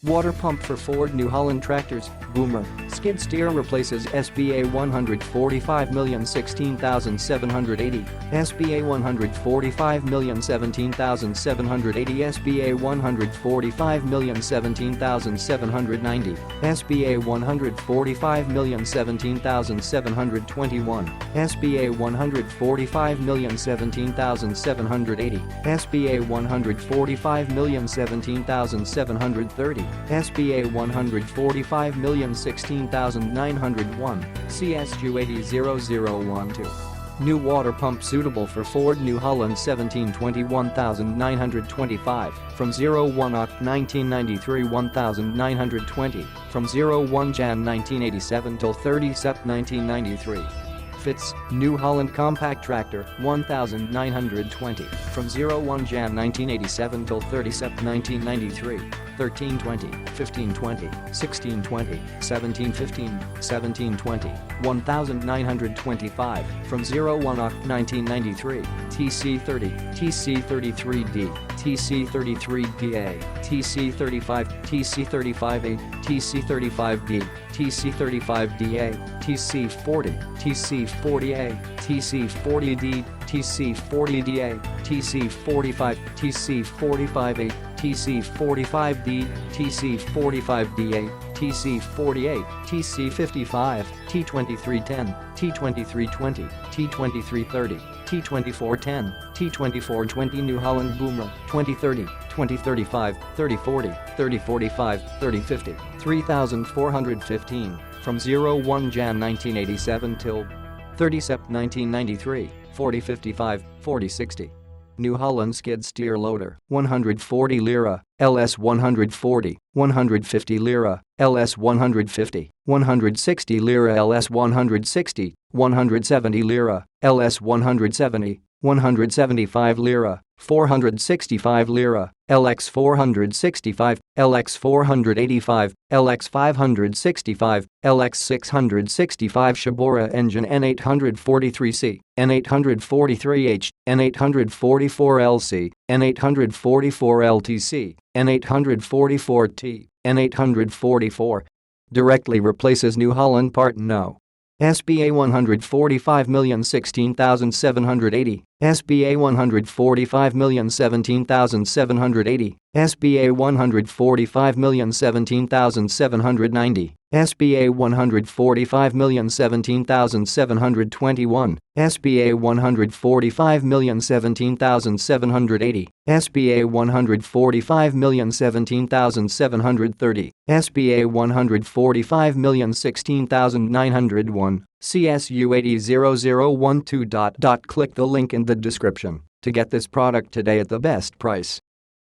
Water pump for Ford New Holland tractors, boomer, skid steer replaces SBA145016780, SBA145017780, SBA145017790, SBA145017721, SBA145017780, SBA145017730, SBA 145016901, CSU800012. New water pump suitable for Ford New Holland 1721,925, from 01 Oct 1993 1920, from 01 Jan 1987 till 30 Sep 1993. Fitz, New Holland Compact Tractor, 1920, from 01 Jan 1987 till 30 Sep 1993, 1320, 1520, 1620, 1715, 1720, 1925, from 01 Oct 1993, TC30, TC33D, TC33DA, TC35, TC35A, TC35D, TC35DA, TC40, TC40A, TC40D, TC40DA, TC45, TC45A, TC45D, TC45DA, TC48, TC55, T2310, T2320, T2330, T2410, T2420 New Holland Boomer, 2030, 2035, 3040, 3045, 3050, 3415, from 01 Jan 1987 till 30 Sep 1993, 4055, 4060. New Holland skid steer loader, 140 lira, LS 140, 150 lira, LS 150, 160 lira, LS 160, 170 lira, LS 170, 175 lira, 465 lira, LX 465, LX 485, LX 565, LX 665 Shibaura engine N843C, N843H, N844LC, N844LTC, N844T, N844. Directly replaces New Holland Part No. SBA 145016780, SBA 145017780, SBA 145017790, SBA 145017721, SBA 145017780, SBA 145017730, SBA 145016901, CSU800012. Click the link in the description to get this product today at the best price.